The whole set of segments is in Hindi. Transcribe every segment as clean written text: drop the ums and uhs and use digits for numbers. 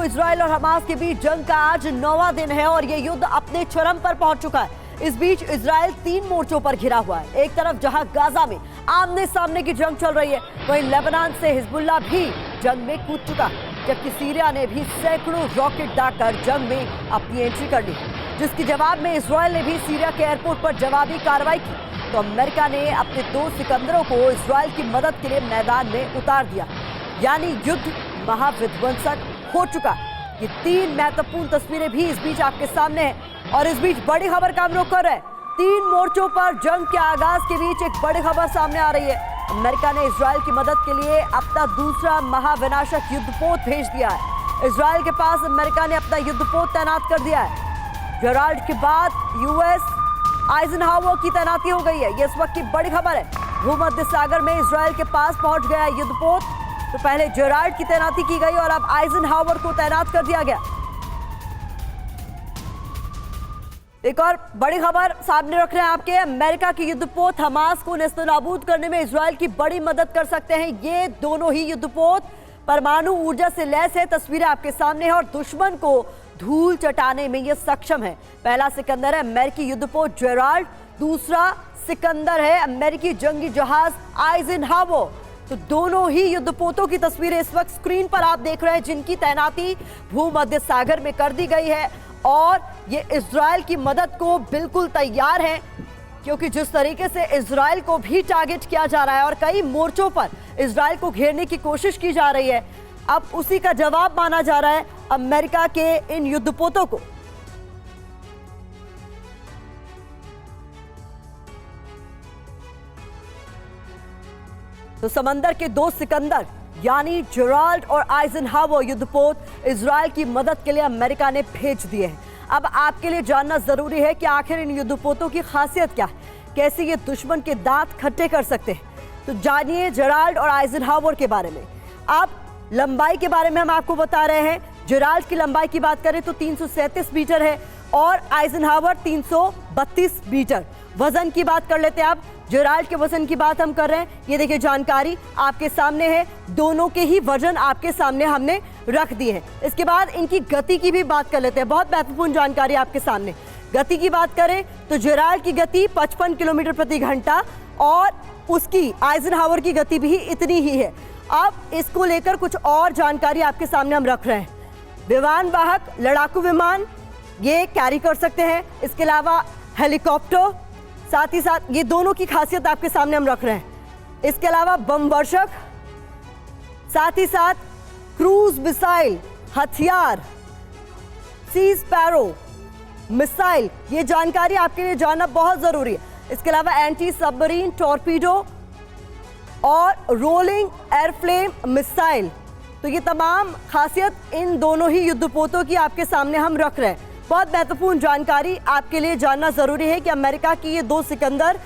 इजराइल और हमास के बीच जंग का आज 9वां दिन है और ये युद्ध अपने चरम पर पहुंच चुका है। इस बीच इजराइल 3 मोर्चों पर घिरा हुआ है। एक तरफ जहां गाजा में आमने सामने की जंग चल रही है, वहीं लेबनान से हिजबुल्लाह भी जंग में कूद चुका है, जबकि सीरिया ने भी सैकड़ों रॉकेट दागकर जंग में अपनी एंट्री कर ली, जिसके जवाब में इजराइल ने भी सीरिया के एयरपोर्ट पर जवाबी कार्रवाई की। तो अमेरिका ने अपने 2 सिकंदरों को इजराइल की मदद के लिए मैदान में उतार दिया, यानी युद्ध महाविध्वंसक हो चुका। ये 3 महत्वपूर्ण तस्वीरें भी इस बीच आपके सामने हैं और इस बीच बड़ी खबर का हम रुख कर रहे हैं। 3 मोर्चों पर जंग के आगाज के बीच एक बड़ी खबर सामने आ रही है। अमेरिका ने इजराइल की मदद के लिए अपना दूसरा महाविनाशक युद्धपोत भेज दिया है। इजराइल के पास अमेरिका ने अपना युद्धपोत तैनात कर दिया है। जेराल्ड के बाद यूएस आइजनहावर की तैनाती हो गई है। ये इस वक्त की बड़ी खबर है। भूमध्य सागर में इजराइल के पास पहुंच गया युद्धपोत। तो पहले जेराल्ड की तैनाती की गई और अब आइजनहावर को तैनात कर दिया गया। एक और बड़ी खबर सामने रख रहे हैं आपके। अमेरिका के युद्धपोत हमास को नेस्तनाबूद करने में इजराइल की बड़ी मदद कर सकते हैं। ये दोनों ही युद्धपोत परमाणु ऊर्जा से लैस है। तस्वीरें आपके सामने है और दुश्मन को धूल चटाने में ये सक्षम है। पहला सिकंदर है अमेरिकी युद्धपोत जेराल्ड, दूसरा सिकंदर है अमेरिकी जंगी जहाज आइजनहावर। तो दोनों ही युद्धपोतों की तस्वीरें इस वक्त स्क्रीन पर आप देख रहे हैं, जिनकी तैनाती भूमध्य सागर में कर दी गई है और ये इजराइल की मदद को बिल्कुल तैयार है, क्योंकि जिस तरीके से इजराइल को भी टारगेट किया जा रहा है और कई मोर्चों पर इजराइल को घेरने की कोशिश की जा रही है, अब उसी का जवाब माना जा रहा है अमेरिका के इन युद्धपोतों को। तो समंदर के 2 सिकंदर यानी जेराल्ड और आइजनहावर युद्धपोत इजराइल की मदद के लिए अमेरिका ने भेज दिए हैं। अब आपके लिए जानना जरूरी है कि आखिर इन युद्धपोतों की खासियत क्या है, कैसे ये दुश्मन के दांत खट्टे कर सकते हैं। तो जानिए जेराल्ड और आइजनहावर के बारे में। अब लंबाई के बारे में हम आपको बता रहे हैं। जेराल्ड की लंबाई की बात करें तो 337 मीटर है और आइजनहावर 332 मीटर। वजन की बात कर लेते हैं। आप जेराल्ड के वजन की बात हम कर रहे हैं। ये देखिए जानकारी आपके सामने है। दोनों के ही वजन आपके सामने हमने रख दिए हैं। इसके बाद इनकी गति की भी बात कर लेते हैं। बहुत महत्वपूर्ण जानकारी आपके सामने। गति की बात करें तो जेराल्ड की गति 55 किलोमीटर प्रति घंटा और उसकी आइजनहावर की गति भी इतनी ही है। अब इसको लेकर कुछ और जानकारी आपके सामने हम रख रहे हैं। विमान वाहक लड़ाकू विमान ये कैरी कर सकते हैं। इसके अलावा हेलीकॉप्टर, साथ ही साथ ये दोनों की खासियत आपके सामने हम रख रहे हैं। इसके अलावा बम वर्षक, साथ ही साथ क्रूज मिसाइल, हथियार, सी स्पैरो मिसाइल, ये जानकारी आपके लिए जानना बहुत जरूरी है। इसके अलावा एंटी सबमरीन टॉर्पीडो और रोलिंग एयरफ्लेम मिसाइल। तो ये तमाम खासियत इन दोनों ही युद्धपोतों की आपके सामने हम रख रहे हैं। बहुत महत्वपूर्ण जानकारी आपके लिए जानना जरूरी है कि अमेरिका की ये 2 सिकंदर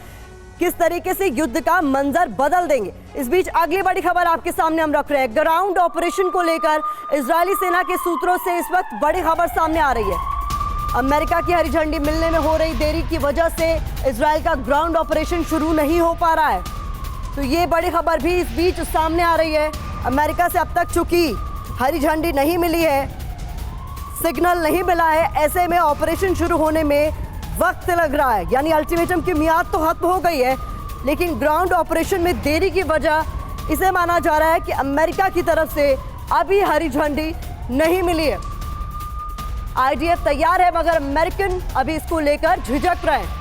किस तरीके से युद्ध का मंजर बदल देंगे। इस बीच अगली बड़ी खबर आपके सामने हम रख रहे हैं। ग्राउंड ऑपरेशन को लेकर इजरायली सेना के सूत्रों से इस वक्त बड़ी खबर सामने आ रही है। अमेरिका की हरी झंडी मिलने में हो रही देरी की वजह से इजरायल का ग्राउंड ऑपरेशन शुरू नहीं हो पा रहा है। तो ये बड़ी खबर भी इस बीच सामने आ रही है। अमेरिका से अब तक चूंकि हरी झंडी नहीं मिली है, सिग्नल नहीं मिला है, ऐसे में ऑपरेशन शुरू होने में वक्त लग रहा है। यानी अल्टीमेटम की मियाद तो खत्म हो गई है, लेकिन ग्राउंड ऑपरेशन में देरी की वजह इसे माना जा रहा है कि अमेरिका की तरफ से अभी हरी झंडी नहीं मिली है। आईडीएफ तैयार है मगर अमेरिकन अभी इसको लेकर झिझक रहे हैं।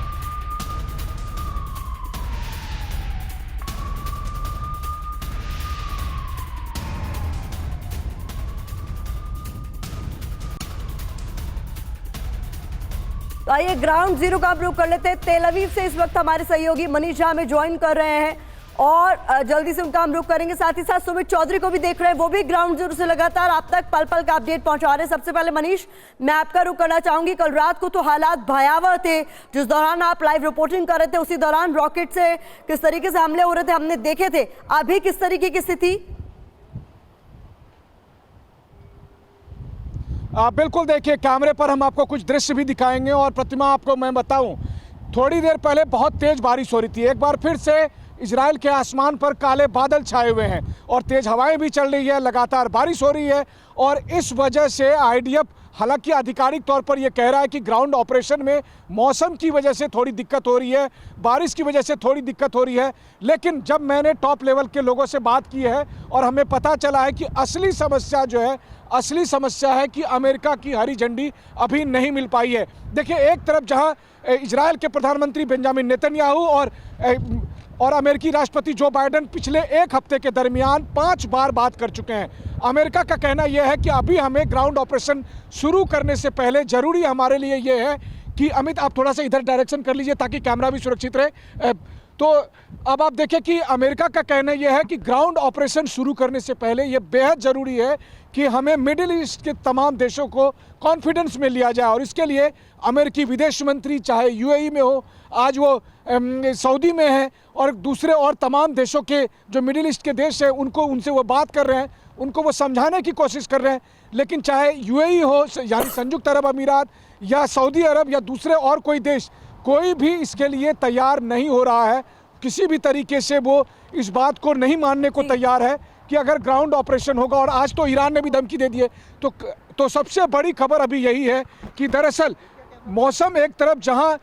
तो आइए ग्राउंड जीरो का हम लोग कर लेते हैं। तेल अवीव से इस वक्त हमारे सहयोगी मनीष झा हमें ज्वाइन कर रहे हैं और जल्दी से उनका हम लोग करेंगे। साथ ही साथ सुमित चौधरी को भी देख रहे हैं, वो भी ग्राउंड जीरो से लगातार आप तक पल पल का अपडेट पहुंचा रहे हैं। सबसे पहले मनीष, मैं आपका रुख करना चाहूंगी। कल रात को तो हालात भयावह थे, जिस दौरान आप लाइव रिपोर्टिंग कर रहे थे उसी दौरान रॉकेट से किस तरीके से हमले हो रहे थे हमने देखे थे। अभी किस तरीके की स्थिति? बिल्कुल, देखिए कैमरे पर हम आपको कुछ दृश्य भी दिखाएंगे और प्रतिमा आपको मैं बताऊं, थोड़ी देर पहले बहुत तेज बारिश हो रही थी। एक बार फिर से इजराइल के आसमान पर काले बादल छाए हुए हैं और तेज़ हवाएं भी चल रही है, लगातार बारिश हो रही है। और इस वजह से आईडीएफ हालांकि आधिकारिक तौर पर यह कह रहा है कि ग्राउंड ऑपरेशन में मौसम की वजह से थोड़ी दिक्कत हो रही है, बारिश की वजह से थोड़ी दिक्कत हो रही है। लेकिन जब मैंने टॉप लेवल के लोगों से बात की है और हमें पता चला है कि असली समस्या है कि अमेरिका की हरी झंडी अभी नहीं मिल पाई है। देखिए, एक तरफ जहां इजराइल के प्रधानमंत्री बेंजामिन नेतन्याहू और अमेरिकी राष्ट्रपति जो बाइडेन पिछले एक हफ्ते के दरमियान 5 बार बात कर चुके हैं। अमेरिका का कहना यह है कि अभी हमें ग्राउंड ऑपरेशन शुरू करने से पहले जरूरी हमारे लिए यह है कि अमित, आप थोड़ा सा इधर डायरेक्शन कर लीजिए ताकि कैमरा भी सुरक्षित रहे। तो अब आप देखिए कि अमेरिका का कहना यह है कि ग्राउंड ऑपरेशन शुरू करने से पहले यह बेहद ज़रूरी है कि हमें मिडिल ईस्ट के तमाम देशों को कॉन्फिडेंस में लिया जाए। और इसके लिए अमेरिकी विदेश मंत्री चाहे यूएई में हो, आज वो सऊदी में है, और दूसरे और तमाम देशों के जो मिडिल ईस्ट के देश हैं उनसे वो बात कर रहे हैं, उनको वो समझाने की कोशिश कर रहे हैं। लेकिन चाहे यूएई हो यानी संयुक्त अरब अमीरात या सऊदी अरब या दूसरे और कोई देश, कोई भी इसके लिए तैयार नहीं हो रहा है। किसी भी तरीके से वो इस बात को नहीं मानने को तैयार है कि अगर ग्राउंड ऑपरेशन होगा, और आज तो ईरान ने भी धमकी दे दी है। तो सबसे बड़ी खबर अभी यही है कि दरअसल मौसम एक तरफ जहां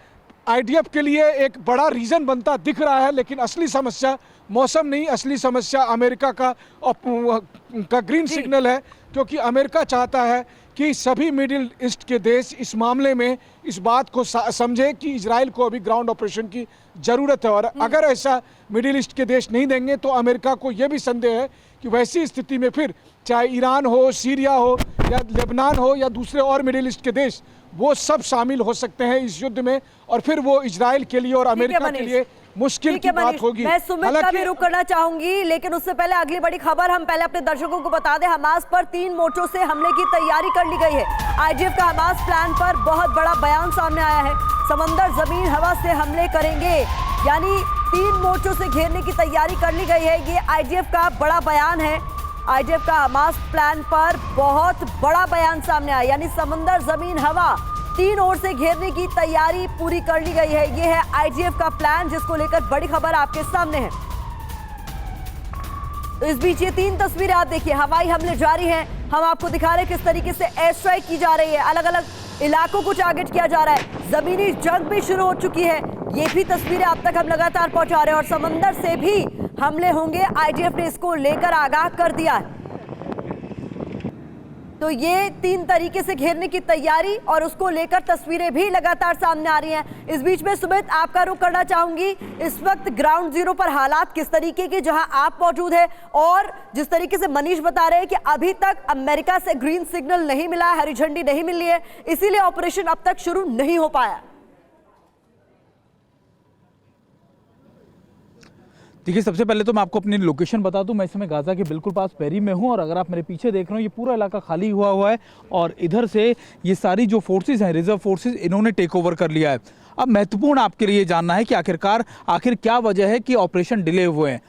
आईडीएफ के लिए एक बड़ा रीज़न बनता दिख रहा है, लेकिन असली समस्या मौसम नहीं, असली समस्या अमेरिका का ग्रीन सिग्नल है। क्योंकि अमेरिका चाहता है कि सभी मिडिल ईस्ट के देश इस मामले में इस बात को समझे कि इजराइल को अभी ग्राउंड ऑपरेशन की ज़रूरत है। और अगर ऐसा मिडिल ईस्ट के देश नहीं देंगे तो अमेरिका को यह भी संदेह है कि वैसी स्थिति में फिर चाहे ईरान हो, सीरिया हो या लेबनान हो या दूसरे और मिडिल ईस्ट के देश, वो सब शामिल हो सकते हैं इस युद्ध में। और फिर वो इजराइल के लिए और अमेरिका के लिए मुश्किल की बात होगी। मैं सुमित का भी रुख करना चाहूंगी, लेकिन उससे पहले अगली बड़ी खबर हम पहले अपने दर्शकों को बता दें। हमास पर 3 मोर्चों से हमले की तैयारी कर ली गई है। आईडीएफ का हमास प्लान पर बहुत बड़ा बयान सामने आया है। समंदर, जमीन, हवा से हमले करेंगे, यानी 3 मोर्चों से घेरने की तैयारी कर ली गई है। ये आईडीएफ का बड़ा बयान है। आईडीएफ का हमास प्लान पर बहुत बड़ा बयान सामने आया, यानी समंदर, जमीन, हवा 3 ओर से घेरने की तैयारी पूरी कर ली गई है। ये है आईडीएफ का प्लान, जिसको लेकर बड़ी खबर आपके सामने है। तो इस बीच ये 3 तस्वीरें आप देखिए, हवाई हमले जारी हैं। हम आपको दिखा रहे हैं किस तरीके से एयर स्ट्राइक की जा रही है, अलग अलग इलाकों को टारगेट किया जा रहा है। जमीनी जंग भी शुरू हो चुकी है, ये भी तस्वीरें अब तक हम लगातार पहुंचा रहे हैं। और समंदर से भी हमले होंगे, आईडीएफ ने इसको लेकर आगाह कर दिया है। तो ये 3 तरीके से घेरने की तैयारी और उसको लेकर तस्वीरें भी लगातार सामने आ रही हैं। इस बीच में सुमित, आपका रुख करना चाहूंगी, इस वक्त ग्राउंड जीरो पर हालात किस तरीके के जहां आप मौजूद हैं, और जिस तरीके से मनीष बता रहे हैं कि अभी तक अमेरिका से ग्रीन सिग्नल नहीं मिला, हरी झंडी नहीं मिली है, इसीलिए ऑपरेशन अब तक शुरू नहीं हो पाया। देखिए, सबसे पहले तो मैं आपको अपनी लोकेशन बता दूं। मैं इस समय गाज़ा के बिल्कुल पास पेरी में हूं, और अगर आप मेरे पीछे देख रहे हो, ये पूरा इलाका खाली हुआ है, और इधर से ये सारी जो फोर्सेस हैं, रिजर्व फोर्सेस, इन्होंने टेक ओवर कर लिया है। अब महत्वपूर्ण आपके लिए जानना है कि आखिर क्या वजह है कि ऑपरेशन डिले हुए हैं।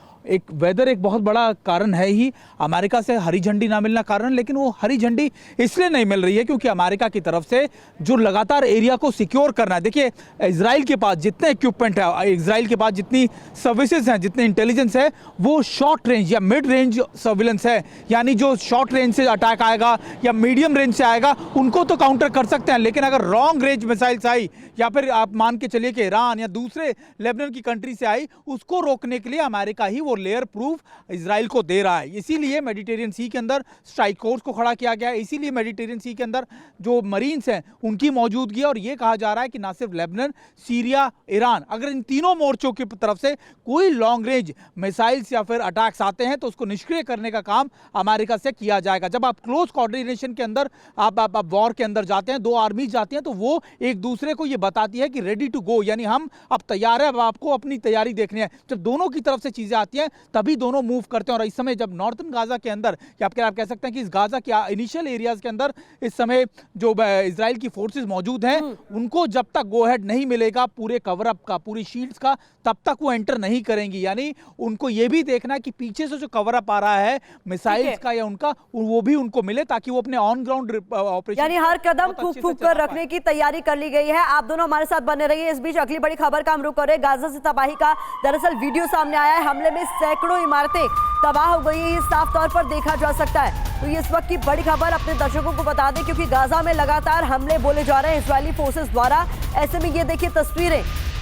वेदर एक बहुत बड़ा कारण है ही, अमेरिका से हरी झंडी ना मिलना कारण, लेकिन वो हरी झंडी इसलिए नहीं मिल रही है क्योंकि अमेरिका की तरफ से जो लगातार एरिया को सिक्योर करना है। देखिए, इजराइल के पास जितने इक्विपमेंट है, इजराइल के पास जितनी सर्विसेज हैं, जितने इंटेलिजेंस है, वो शॉर्ट रेंज या मिड रेंज सर्विलेंस है। यानी जो शॉर्ट रेंज से अटैक आएगा या मीडियम रेंज से आएगा, उनको तो काउंटर कर सकते हैं, लेकिन अगर लॉन्ग रेंज मिसाइल्स आई या फिर आप मान के चलिए कि ईरान या दूसरे लेबनान की कंट्री से आई, उसको रोकने के लिए अमेरिका ही वो लेयर प्रूफ इजराइल को दे रहा है। इसीलिए मेडिटेरियन सी के अंदर स्ट्राइक फोर्स को खड़ा किया गया है, इसीलिए मेडिटेरियन सी के अंदर जो मरीन्स हैं उनकी मौजूदगी है। और ये कहा जा रहा है कि ना सिर्फ लेबनान, सीरिया, ईरान, अगर इन तीनों मोर्चों की तरफ से कोई लॉन्ग रेंज मिसाइल्स या फिर अटैक्स आते हैं तो उसको निष्क्रिय करने का काम अमेरिका से किया जाएगा। जब आप क्लोज कोऑर्डिनेशन के अंदर आप वॉर के अंदर जाते हैं, 2 आर्मीज जाती हैं, तो वो एक दूसरे को ये बताती है कि रेडी टू गो, यानी हम अब तैयार है, अब आपको अपनी तैयारी देखनी है। जब दोनों की तरफ से चीजें आती हैं होती हैं तभी दोनों मूव करते हैं। और इस समय जब नॉर्थन गाजा के अंदर आप कह सकते हैं कि इस गाजा के इनिशियल एरियाज के अंदर इस समय जो इजराइल की फोर्सेस मौजूद हैं उनको जब तक गो हेड नहीं मिलेगा पूरे कवर अप का, पूरी शील्ड्स का, तब तक वो एंटर नहीं करेंगी। यानी उनको ये भी देखना है कि पीछे से जो कवर अप आ रहा है मिसाइल्स का या उनका, वो भी उनको मिले ताकि वो अपने ऑन ग्राउंड ऑपरेशन, यानी हर कदम फूक फूक कर रखने की तैयारी कर ली गई है। आप दोनों हमारे साथ बने रहिए। इस बीच अगली बड़ी खबर का हम रुख करें। गाजा से तबाही का दरअसल वीडियो सामने आया है। हमले में सैकड़ों इमारतें तबाह हो गई है, ये साफ तौर पर देखा जा सकता है। तो ये इस वक्त की बड़ी खबर अपने दर्शकों को बता दें, क्योंकि गाजा में लगातार हमले बोले जा रहे हैं इजरायली फोर्सेस द्वारा। ऐसे में ये देखिए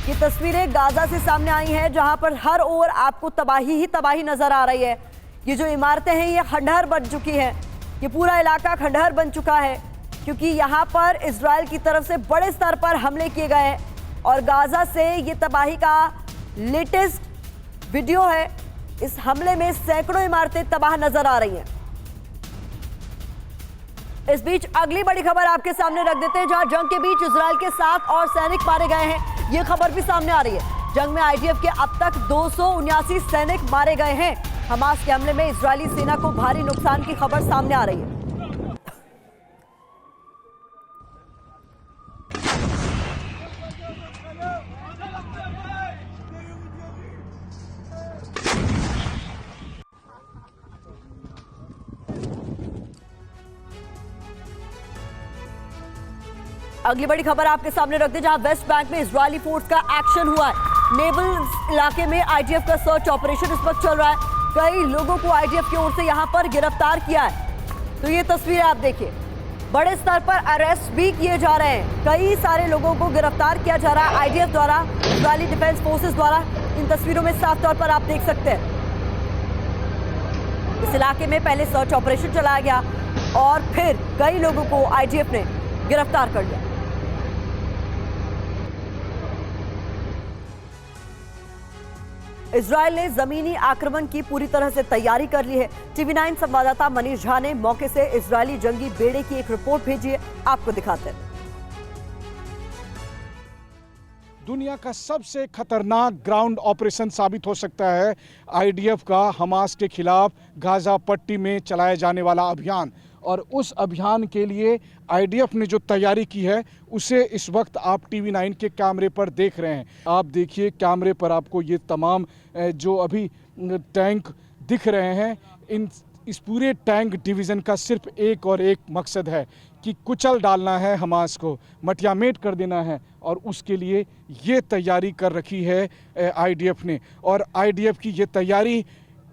ये तस्वीरें गाजा से सामने आई हैं, जहां पर हर ओर आपको तबाही ही तबाही नजर आ रही है। ये जो इमारतें हैं ये खंडहर बन चुकी हैं, ये पूरा इलाका खंडहर बन चुका है, क्योंकि यहाँ पर इजराइल की तरफ से बड़े स्तर पर हमले किए गए हैं। और गाजा से ये तबाही का लेटेस्ट वीडियो है। इस हमले में सैकड़ों इमारतें तबाह नजर आ रही हैं। इस बीच अगली बड़ी खबर आपके सामने रख देते हैं, जहां जंग के बीच इजराइल के 7 और सैनिक मारे गए हैं। यह खबर भी सामने आ रही है। जंग में आईडीएफ के अब तक 279 सैनिक मारे गए हैं। हमास के हमले में इजरायली सेना को भारी नुकसान की खबर सामने आ रही है। अगली बड़ी खबर आपके सामने रखते हैं, जहां वेस्ट बैंक में इजरायली फोर्स का एक्शन हुआ है। नेवल इलाके में आईडीएफ का सर्च ऑपरेशन इस वक्त चल रहा है। कई लोगों को आईडीएफ की ओर से यहां पर गिरफ्तार किया है। तो ये तस्वीरें आप देखिए, बड़े स्तर पर अरेस्ट भी किए जा रहे हैं। कई सारे लोगों को गिरफ्तार किया जा रहा है आईडीएफ द्वारा, इजरायली डिफेंस फोर्सेस द्वारा। इन तस्वीरों में साफ तौर पर आप देख सकते हैं इस इलाके में पहले सर्च ऑपरेशन चलाया गया और फिर कई लोगों को आईडीएफ ने गिरफ्तार कर लिया। इजरायल ने जमीनी आक्रमण की पूरी तरह से तैयारी कर ली है। टीवी 9 संवाददाता मनीष झा ने मौके से इजरायली जंगी बेड़े की एक रिपोर्ट भेजी है, आपको दिखाते हैं। दुनिया का सबसे खतरनाक ग्राउंड ऑपरेशन साबित हो सकता है आईडीएफ का हमास के खिलाफ गाजा पट्टी में चलाया जाने वाला अभियान। और उस अभियान के लिए आईडीएफ ने जो तैयारी की है उसे इस वक्त आप टीवी 9 के कैमरे पर देख रहे हैं। आप देखिए कैमरे पर आपको ये तमाम जो अभी टैंक दिख रहे हैं, इस पूरे टैंक डिवीज़न का सिर्फ एक और एक मकसद है कि कुचल डालना है हमास को, मटियामेट कर देना है। और उसके लिए ये तैयारी कर रखी है आईडीएफ ने। और आईडीएफ की ये तैयारी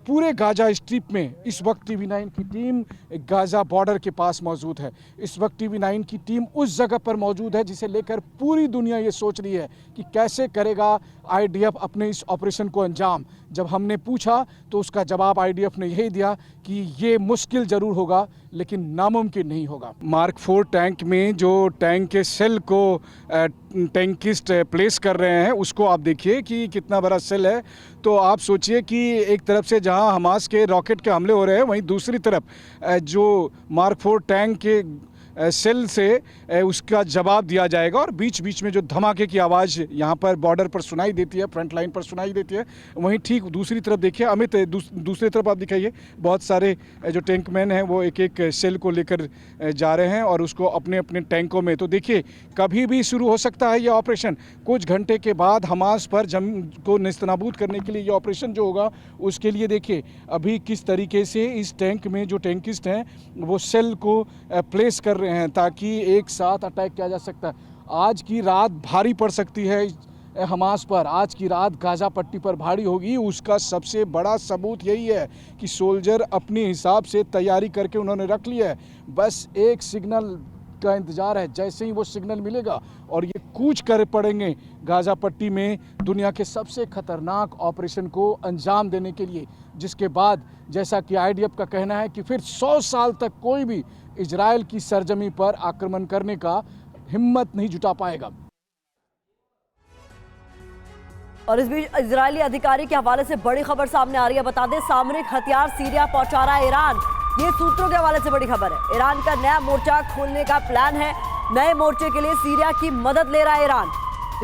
पूरे गाजा स्ट्रिप में इस वक्त टीवी 9 की टीम गाजा बॉर्डर के पास मौजूद है। इस वक्त टीवी 9 की टीम उस जगह पर मौजूद है जिसे लेकर पूरी दुनिया ये सोच रही है कि कैसे करेगा आईडीएफ अपने इस ऑपरेशन को अंजाम। जब हमने पूछा तो उसका जवाब आईडीएफ ने यही दिया कि ये मुश्किल ज़रूर होगा लेकिन नामुमकिन नहीं होगा। मार्क 4 टैंक में जो टैंक के सेल को टैंकिस्ट प्लेस कर रहे हैं उसको आप देखिए कि कितना बड़ा सेल है। तो आप सोचिए कि एक तरफ से जहां हमास के रॉकेट के हमले हो रहे हैं, वहीं दूसरी तरफ जो मार्क 4 टैंक के सेल से उसका जवाब दिया जाएगा। और बीच बीच में जो धमाके की आवाज़ यहाँ पर बॉर्डर पर सुनाई देती है, फ्रंट लाइन पर सुनाई देती है, वहीं ठीक दूसरी तरफ देखिए अमित, दूसरी तरफ आप दिखाइए, बहुत सारे जो टैंकमैन हैं वो एक एक सेल को लेकर जा रहे हैं और उसको अपने अपने टैंकों में। तो देखिए कभी भी शुरू हो सकता है ये ऑपरेशन। कुछ घंटे के बाद हमास पर जंग को नेस्तनाबूद करने के लिए ये ऑपरेशन जो होगा उसके लिए देखिए अभी किस तरीके से इस टैंक में जो टैंकिस्ट हैं वो सेल को प्लेस कर रहे हैं ताकि एक साथ अटैक किया जा सकता है। आज की रात भारी पड़ सकती है हमास पर, आज की रात गाजा पट्टी पर भारी होगी। उसका सबसे बड़ा सबूत यही है कि सोल्जर अपने हिसाब से तैयारी करके उन्होंने रख लिया है, बस एक सिग्नल का इंतजार है। जैसे ही वो सिग्नल मिलेगा और ये कूच कर पड़ेंगे गाजा पट्टी में दुनिया के सबसे खतरनाक ऑपरेशन को अंजाम देने के लिए, जिसके बाद जैसा कि आईडीएफ का कहना है कि फिर 100 साल तक कोई भी इजराइल की सरजमी पर आक्रमण करने का हिम्मत नहीं जुटा पाएगा। और इस बीच इजरायली अधिकारी के हवाले से बड़ी खबर सामने आ रही है। बता दें सामरिक हथियार सीरिया पहुंचा रहा है ईरान, ये सूत्रों के हवाले से बड़ी खबर है। ईरान का नया मोर्चा खोलने का प्लान है, नए मोर्चे के लिए सीरिया की मदद ले रहा है ईरान।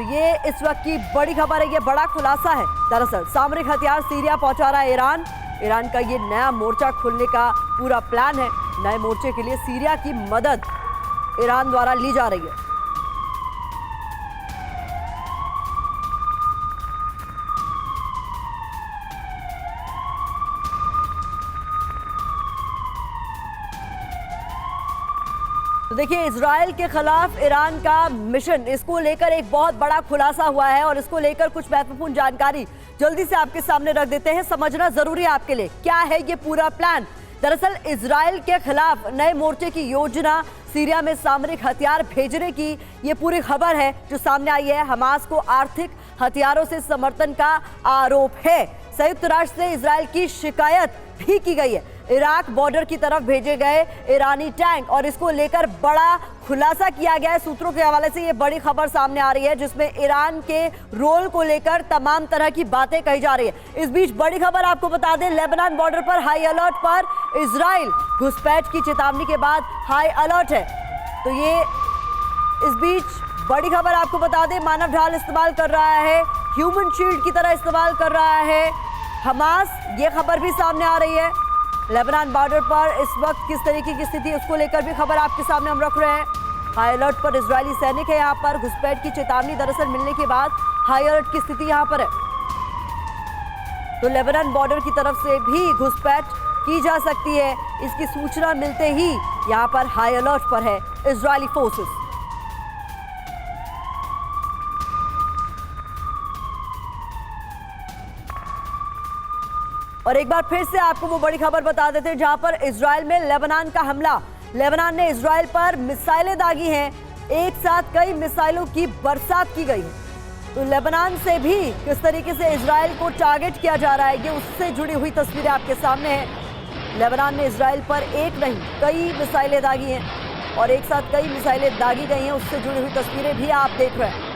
तो ये इस वक्त की बड़ी खबर है, ये बड़ा खुलासा है। दरअसल सामरिक हथियार सीरिया पहुंचा रहा है ईरान। ईरान का ये नया मोर्चा खोलने का पूरा प्लान है। नए मोर्चे के लिए सीरिया की मदद ईरान द्वारा ली जा रही है। तो देखिए, इजराइल के खिलाफ ईरान का मिशन, इसको लेकर एक बहुत बड़ा खुलासा हुआ है और इसको लेकर कुछ महत्वपूर्ण जानकारी जल्दी से आपके सामने रख देते हैं। समझना जरूरी है आपके लिए, क्या है ये पूरा प्लान। दरअसल इजराइल के खिलाफ नए मोर्चे की योजना, सीरिया में सामरिक हथियार भेजने की ये पूरी खबर है जो सामने आई है। हमास को आर्थिक हथियारों से समर्थन का आरोप है। संयुक्त राष्ट्र से इजराइल की शिकायत भी की गई है। इराक बॉर्डर की तरफ भेजे गए ईरानी टैंक और इसको लेकर बड़ा खुलासा किया गया है। सूत्रों के हवाले से ये बड़ी खबर सामने आ रही है जिसमें ईरान के रोल को लेकर तमाम तरह की बातें कही जा रही है। इस बीच बड़ी खबर आपको बता दें, लेबनान बॉर्डर पर हाई अलर्ट पर इजराइल। घुसपैठ की चेतावनी के बाद हाई अलर्ट है। तो ये इस बीच बड़ी खबर आपको बता दें, मानव ढाल इस्तेमाल कर रहा है, ह्यूमन शील्ड की तरह इस्तेमाल कर रहा है हमास। ये खबर भी सामने आ रही है। लेबनान बॉर्डर पर इस वक्त किस तरीके की स्थिति, उसको लेकर भी खबर आपके सामने हम रख रहे हैं। हाई अलर्ट पर इजरायली सैनिक है यहाँ पर। घुसपैठ की चेतावनी दरअसल मिलने के बाद हाई अलर्ट की स्थिति यहाँ पर है। तो लेबनान बॉर्डर की तरफ से भी घुसपैठ की जा सकती है। इसकी सूचना मिलते ही यहाँ पर हाई अलर्ट पर है इजरायली फोर्सेस। और एक बार फिर से आपको वो बड़ी खबर बता देते हैं जहां पर इजराइल में लेबनान का हमला। लेबनान ने इजराइल पर मिसाइलें दागी हैं। एक साथ कई मिसाइलों की बरसात की गई है। तो लेबनान से भी किस तरीके से इजराइल को टारगेट किया जा रहा है, ये उससे जुड़ी हुई तस्वीरें आपके सामने हैं। लेबनान ने इजराइल पर एक नहीं कई मिसाइलें दागी हैं और एक साथ कई मिसाइलें दागी गई हैं, उससे जुड़ी हुई तस्वीरें भी आप देख रहे हैं।